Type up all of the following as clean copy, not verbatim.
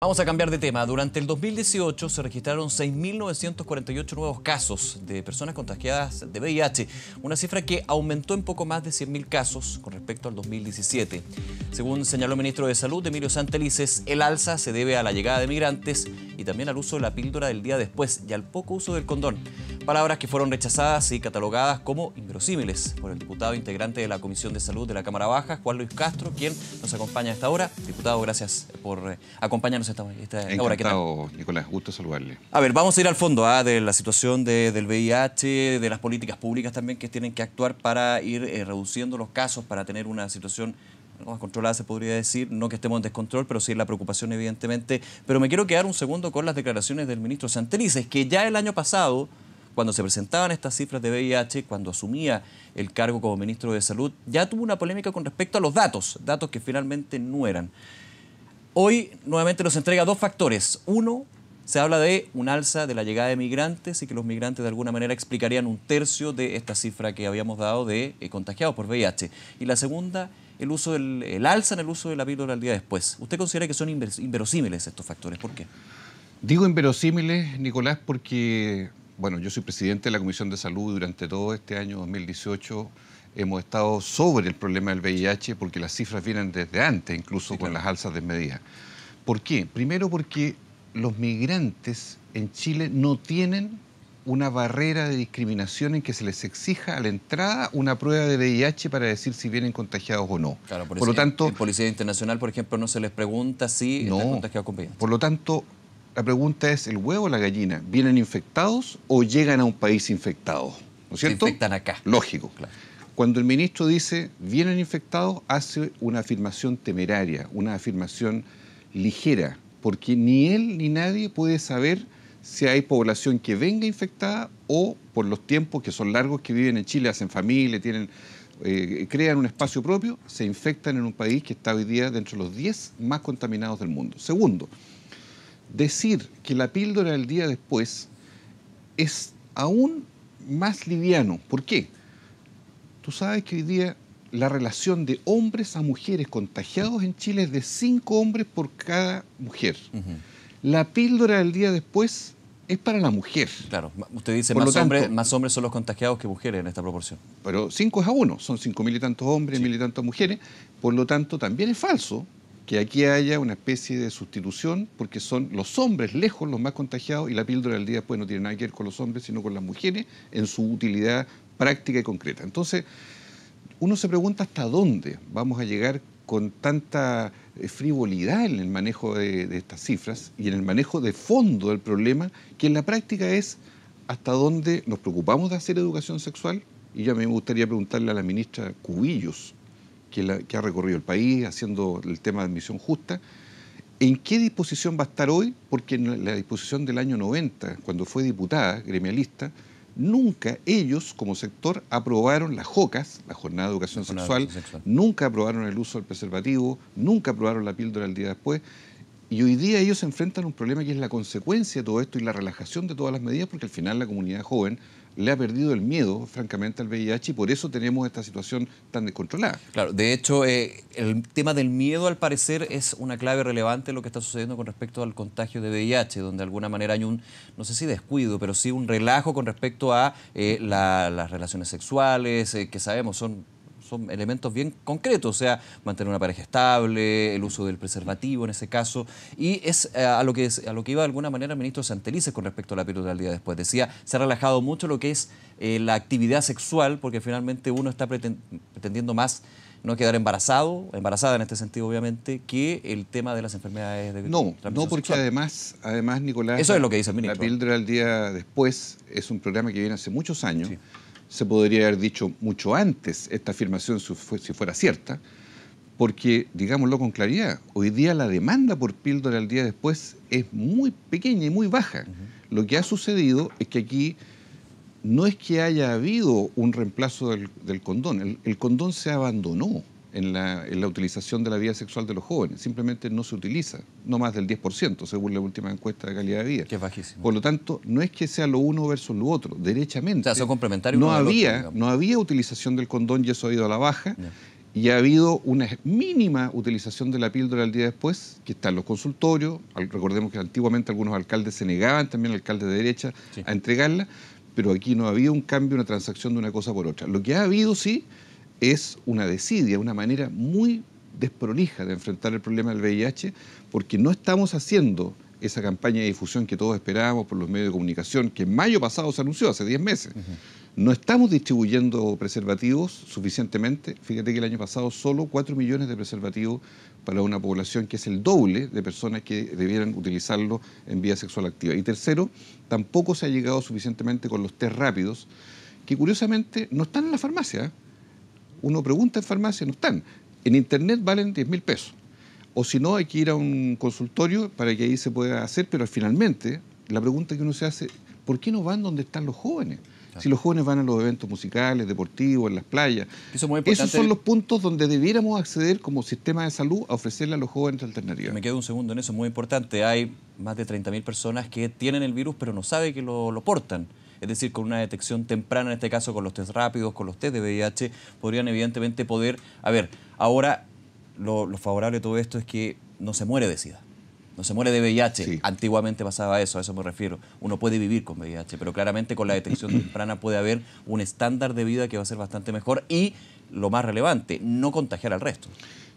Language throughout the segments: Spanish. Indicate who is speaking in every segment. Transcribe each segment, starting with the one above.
Speaker 1: Vamos a cambiar de tema. Durante el 2018 se registraron 6.948 nuevos casos de personas contagiadas de VIH, una cifra que aumentó en poco más de 100.000 casos con respecto al 2017. Según señaló el ministro de Salud, Emilio Santelices, el alza se debe a la llegada de migrantes y también al uso de la píldora del día después y al poco uso del condón. Palabras que fueron rechazadas y catalogadas como inverosímiles por el diputado integrante de la Comisión de Salud de la Cámara Baja, Juan Luis Castro, quien nos acompaña a esta hora. Diputado, gracias por acompañarnos esta hora.
Speaker 2: Encantado, Nicolás, gusto saludarle.
Speaker 1: A ver, vamos a ir al fondo de la situación del VIH, de las políticas públicas también que tienen que actuar para ir reduciendo los casos, para tener una situación más controlada, se podría decir, no que estemos en descontrol, pero sí la preocupación evidentemente. Pero me quiero quedar un segundo con las declaraciones del ministro Santelices, que ya el año pasado, cuando se presentaban estas cifras de VIH, cuando asumía el cargo como ministro de Salud, ya tuvo una polémica con respecto a los datos que finalmente no eran. Hoy nuevamente nos entrega dos factores. Uno, se habla de un alza de la llegada de migrantes y que los migrantes de alguna manera explicarían un tercio de esta cifra que habíamos dado de contagiados por VIH. Y la segunda, el alza en el uso de la píldora al día después. ¿Usted considera que son inverosímiles estos factores? ¿Por qué?
Speaker 2: Digo inverosímiles, Nicolás, porque bueno, yo soy presidente de la Comisión de Salud. Durante todo este año 2018 hemos estado sobre el problema del VIH porque las cifras vienen desde antes, incluso sí, con las alzas desmedidas. ¿Por qué? Primero porque los migrantes en Chile no tienen una barrera de discriminación en que se les exija a la entrada una prueba de VIH para decir si vienen contagiados o no.
Speaker 1: Claro, por lo tanto, en Policía Internacional, por ejemplo, no se les pregunta si están contagiados con VIH.
Speaker 2: Por lo tanto, la pregunta es, ¿el huevo o la gallina vienen infectados o llegan a un país infectados? ¿No es cierto?
Speaker 1: Se infectan acá.
Speaker 2: Lógico. Claro. Cuando el ministro dice, vienen infectados, hace una afirmación temeraria, una afirmación ligera, porque ni él ni nadie puede saber si hay población que venga infectada o por los tiempos que son largos que viven en Chile, hacen familia, crean un espacio propio, se infectan en un país que está hoy día dentro de los 10 más contaminados del mundo. Segundo, decir que la píldora del día después es aún más liviano. ¿Por qué? Tú sabes que hoy día la relación de hombres a mujeres contagiados en Chile es de 5 hombres por cada mujer. La píldora del día después es para la mujer.
Speaker 1: Claro, usted dice más hombres son los contagiados que mujeres en esta proporción.
Speaker 2: Pero 5 es a 1, son 5.000 y tantos hombres, sí, 1.000 y tantas mujeres. Por lo tanto, también es falso que aquí haya una especie de sustitución, porque son los hombres lejos los más contagiados y la píldora del día después no tiene nada que ver con los hombres, sino con las mujeres en su utilidad práctica y concreta. Entonces, uno se pregunta hasta dónde vamos a llegar con tanta frivolidad en el manejo de estas cifras y en el manejo de fondo del problema, que en la práctica es hasta dónde nos preocupamos de hacer educación sexual. Y yo a mí me gustaría preguntarle a la ministra Cubillos, que ha recorrido el país haciendo el tema de admisión justa, ¿en qué disposición va a estar hoy? Porque en la disposición del año 90, cuando fue diputada, gremialista, nunca ellos, como sector, aprobaron las JOCAS, la Jornada de Educación Sexual, nunca aprobaron el uso del preservativo, nunca aprobaron la píldora el día después. Y hoy día ellos se enfrentan a un problema que es la consecuencia de todo esto y la relajación de todas las medidas, porque al final la comunidad joven le ha perdido el miedo, francamente, al VIH y por eso tenemos esta situación tan descontrolada.
Speaker 1: Claro, de hecho, el tema del miedo, al parecer, es una clave relevante en lo que está sucediendo con respecto al contagio de VIH, donde de alguna manera hay un, no sé si descuido, pero sí un relajo con respecto a las relaciones sexuales, que sabemos son elementos bien concretos, o sea, mantener una pareja estable, el uso del preservativo en ese caso, y es a lo que iba de alguna manera el ministro Santelices con respecto a la píldora del día después. Decía, se ha relajado mucho lo que es la actividad sexual, porque finalmente uno está pretendiendo más no quedar embarazada en este sentido, obviamente, que el tema de las enfermedades de transmisión
Speaker 2: No, porque
Speaker 1: sexual.
Speaker 2: además, Nicolás,
Speaker 1: eso es lo que dice el ministro.
Speaker 2: La píldora del día después es un programa que viene hace muchos años. Sí. Se podría haber dicho mucho antes esta afirmación si fuera cierta, porque, digámoslo con claridad, hoy día la demanda por píldora al día después es muy pequeña y muy baja. Lo que ha sucedido es que aquí no es que haya habido un reemplazo del condón, el condón se abandonó en la utilización de la vida sexual de los jóvenes, simplemente no se utiliza, no más del 10%, según la última encuesta de calidad de vida.
Speaker 1: Que es bajísimo.
Speaker 2: Por lo tanto, no es que sea lo uno versus lo otro, derechamente.
Speaker 1: O sea, son complementarios.
Speaker 2: No había utilización del condón y eso ha ido a la baja. Y ha habido una mínima utilización de la píldora al día después, que está en los consultorios. Recordemos que antiguamente algunos alcaldes se negaban, también alcaldes de derecha,
Speaker 1: Sí.
Speaker 2: a entregarla, pero aquí no ha habido un cambio, una transacción de una cosa por otra. Lo que ha habido, sí, es una desidia, una manera muy desprolija de enfrentar el problema del VIH, porque no estamos haciendo esa campaña de difusión que todos esperábamos por los medios de comunicación, que en mayo pasado se anunció, hace 10 meses. No estamos distribuyendo preservativos suficientemente. Fíjate que el año pasado solo 4 millones de preservativos para una población que es el doble de personas que debieran utilizarlo en vía sexual activa. Y tercero, tampoco se ha llegado suficientemente con los test rápidos, que curiosamente no están en la farmacia, ¿eh? Uno pregunta en farmacia, no están. En internet valen 10.000 pesos. O si no, hay que ir a un consultorio para que ahí se pueda hacer, pero finalmente la pregunta que uno se hace, ¿por qué no van donde están los jóvenes? Claro. Si los jóvenes van a los eventos musicales, deportivos, en las playas.
Speaker 1: Eso es muy importante.
Speaker 2: Esos son los puntos donde debiéramos acceder como sistema de salud a ofrecerle a los jóvenes alternativas.
Speaker 1: Me quedo un segundo en eso, muy importante. Hay más de 30.000 personas que tienen el virus pero no saben que lo portan. Es decir, con una detección temprana, en este caso con los test rápidos, con los test de VIH, podrían evidentemente poder... A ver, ahora lo favorable de todo esto es que no se muere de SIDA, no se muere de VIH. Sí. Antiguamente pasaba eso, a eso me refiero. Uno puede vivir con VIH, pero claramente con la detección temprana puede haber un estándar de vida que va a ser bastante mejor y, lo más relevante, no contagiar al resto.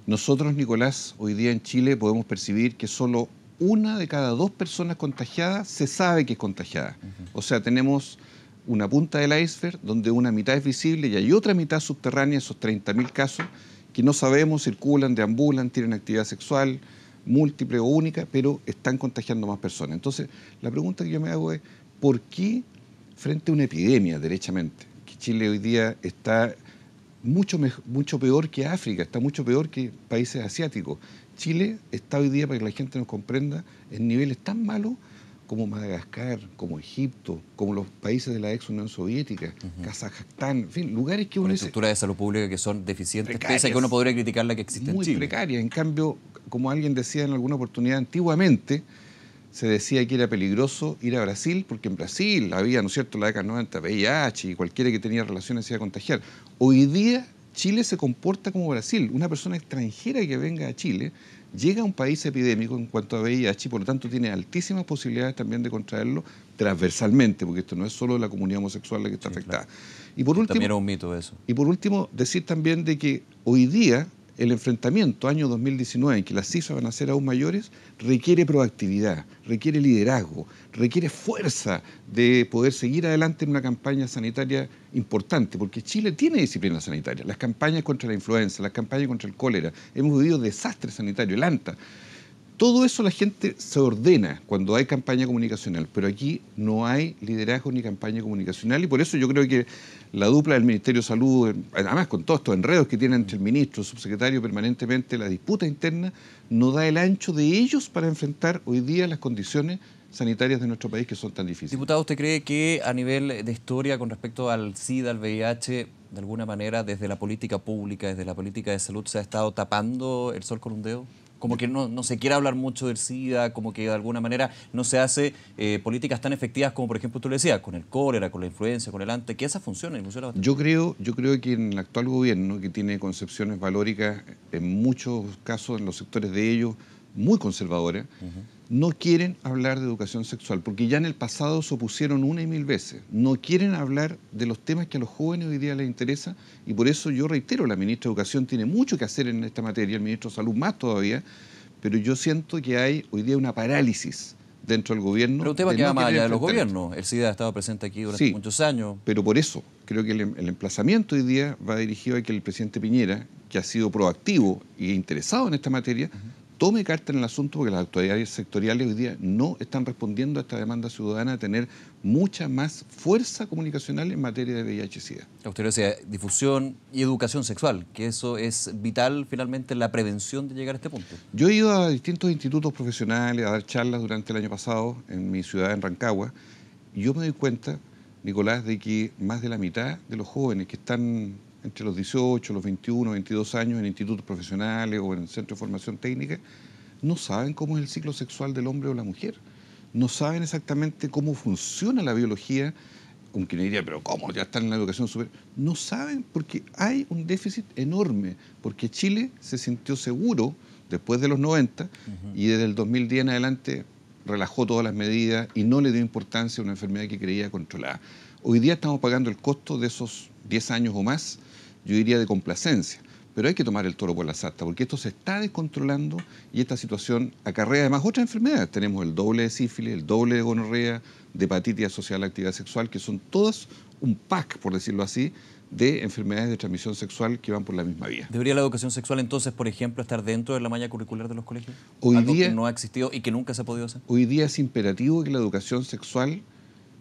Speaker 2: Nosotros, Nicolás, hoy día en Chile podemos percibir que solo 1 de cada 2 personas contagiadas se sabe que es contagiada. O sea, tenemos una punta del iceberg donde una mitad es visible y hay otra mitad subterránea, esos 30.000 casos, que no sabemos, circulan, deambulan, tienen actividad sexual múltiple o única, pero están contagiando más personas. Entonces, la pregunta que yo me hago es, ¿por qué frente a una epidemia, derechamente, que Chile hoy día está mucho peor que África, está mucho peor que países asiáticos? Chile está hoy día, para que la gente nos comprenda, en niveles tan malos como Madagascar, como Egipto, como los países de la ex Unión Soviética, Kazajstán, en fin, lugares que uno
Speaker 1: una
Speaker 2: dice...
Speaker 1: estructura de salud pública que son deficientes, pese a que uno podría criticar la que existe en Chile.
Speaker 2: Muy precaria. En cambio, como alguien decía en alguna oportunidad, antiguamente se decía que era peligroso ir a Brasil, porque en Brasil había, ¿no es cierto?, la década 90, VIH, y cualquiera que tenía relaciones se iba a contagiar. Hoy día Chile se comporta como Brasil. Una persona extranjera que venga a Chile llega a un país epidémico en cuanto a VIH y por lo tanto tiene altísimas posibilidades también de contraerlo transversalmente, porque esto no es solo la comunidad homosexual la que está afectada. Claro. Y por último,
Speaker 1: también es un mito eso.
Speaker 2: Y por último, decir también de que hoy día el enfrentamiento, año 2019, en que las cifras van a ser aún mayores, requiere proactividad, requiere liderazgo, requiere fuerza de poder seguir adelante en una campaña sanitaria importante, porque Chile tiene disciplina sanitaria, las campañas contra la influenza, las campañas contra el cólera, hemos vivido desastres sanitarios, el ANTA. Todo eso la gente se ordena cuando hay campaña comunicacional, pero aquí no hay liderazgo ni campaña comunicacional y por eso yo creo que la dupla del Ministerio de Salud, además con todos estos enredos que tienen entre el ministro, el subsecretario permanentemente, la disputa interna, no da el ancho de ellos para enfrentar hoy día las condiciones sanitarias de nuestro país que son tan difíciles.
Speaker 1: Diputado, ¿usted cree que a nivel de historia con respecto al SIDA, al VIH, de alguna manera desde la política pública, desde la política de salud, se ha estado tapando el sol con un dedo? Como que no se quiere hablar mucho del SIDA, como que de alguna manera no se hace políticas tan efectivas como, por ejemplo, tú le decías, con el cólera, con la influenza, con el ANTA, que esa funciona y funciona bastante.
Speaker 2: Yo creo que en el actual gobierno, que tiene concepciones valóricas, en muchos casos, en los sectores de ellos, muy conservadoras, no quieren hablar de educación sexual, porque ya en el pasado se opusieron 1 y 1000 veces. No quieren hablar de los temas que a los jóvenes hoy día les interesa, y por eso yo reitero, la ministra de Educación tiene mucho que hacer en esta materia, el ministro de Salud más todavía, pero yo siento que hay hoy día una parálisis dentro del gobierno.
Speaker 1: Pero un tema que va más allá de los gobiernos. El SIDA ha estado presente aquí durante muchos años.
Speaker 2: Pero por eso creo que el emplazamiento hoy día va dirigido a que el presidente Piñera, que ha sido proactivo e interesado en esta materia, tome carta en el asunto, porque las autoridades sectoriales hoy día no están respondiendo a esta demanda ciudadana de tener mucha más fuerza comunicacional en materia de VIH-Sida.
Speaker 1: Usted decía difusión y educación sexual, que eso es vital finalmente en la prevención de llegar a este punto.
Speaker 2: Yo he ido a distintos institutos profesionales a dar charlas durante el año pasado en mi ciudad, en Rancagua, y yo me doy cuenta, Nicolás, de que más de la mitad de los jóvenes que están entre los 18, los 21, 22 años en institutos profesionales o en centros de formación técnica, no saben cómo es el ciclo sexual del hombre o la mujer. No saben exactamente cómo funciona la biología aunque uno diría, pero ¿cómo? Ya están en la educación superior. No saben porque hay un déficit enorme, porque Chile se sintió seguro después de los 90 y desde el 2010 en adelante relajó todas las medidas y no le dio importancia a una enfermedad que creía controlada. Hoy día estamos pagando el costo de esos 10 años o más, yo diría de complacencia. Pero hay que tomar el toro por las astas, porque esto se está descontrolando y esta situación acarrea además otras enfermedades. Tenemos el doble de sífilis, el doble de gonorrea, de hepatitis asociada a la actividad sexual, que son todas un pack, por decirlo así, de enfermedades de transmisión sexual que van por la misma vía.
Speaker 1: ¿Debería la educación sexual entonces, por ejemplo, estar dentro de la malla curricular de los colegios?
Speaker 2: Hoy
Speaker 1: Algo
Speaker 2: día,
Speaker 1: que no ha existido y que nunca se ha podido hacer.
Speaker 2: hoy día es imperativo que la educación sexual,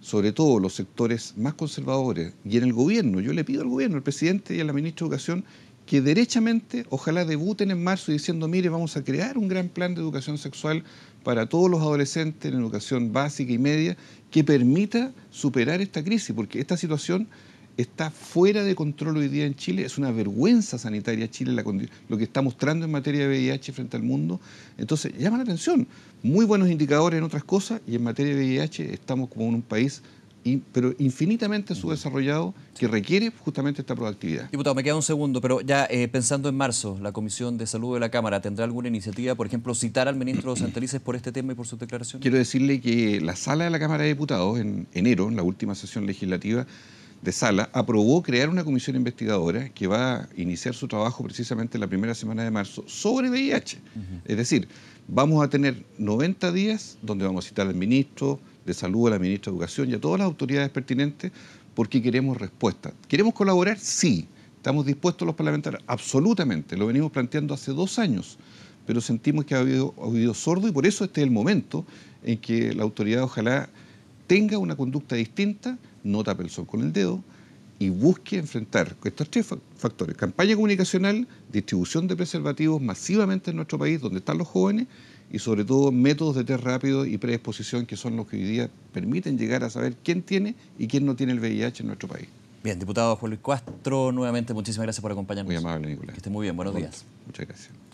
Speaker 2: sobre todo los sectores más conservadores, y en el gobierno, yo le pido al gobierno, al presidente y a la ministra de Educación, que derechamente ojalá debuten en marzo diciendo, mire, vamos a crear un gran plan de educación sexual para todos los adolescentes en educación básica y media que permita superar esta crisis, porque esta situación está fuera de control hoy día en Chile, es una vergüenza sanitaria Chile lo que está mostrando en materia de VIH frente al mundo, entonces llama la atención, muy buenos indicadores en otras cosas y en materia de VIH estamos como en un país pero infinitamente subdesarrollado que requiere justamente esta proactividad.
Speaker 1: Diputado, me queda un segundo, pero ya pensando en marzo, la Comisión de Salud de la Cámara tendrá alguna iniciativa, por ejemplo, citar al ministro Santelices por este tema y por sus declaraciones.
Speaker 2: Quiero decirle que la sala de la Cámara de Diputados en enero, en la última sesión legislativa de sala, aprobó crear una comisión investigadora que va a iniciar su trabajo precisamente la primera semana de marzo sobre VIH. Es decir, vamos a tener 90 días donde vamos a citar al ministro de Salud, a la ministra de Educación y a todas las autoridades pertinentes porque queremos respuesta. ¿Queremos colaborar? Sí. ¿Estamos dispuestos los parlamentarios? Absolutamente. Lo venimos planteando hace 2 años, pero sentimos que ha habido oído sordo y por eso este es el momento en que la autoridad ojalá tenga una conducta distinta, no tape el sol con el dedo y busque enfrentar estos 3 factores. Campaña comunicacional, distribución de preservativos masivamente en nuestro país, donde están los jóvenes, y sobre todo métodos de test rápido y predisposición que son los que hoy día permiten llegar a saber quién tiene y quién no tiene el VIH en nuestro país.
Speaker 1: Bien, diputado Juan Luis Castro, nuevamente muchísimas gracias por acompañarnos.
Speaker 2: Muy amable, Nicolás.
Speaker 1: Que esté muy bien, buenos días.
Speaker 2: Muchas gracias.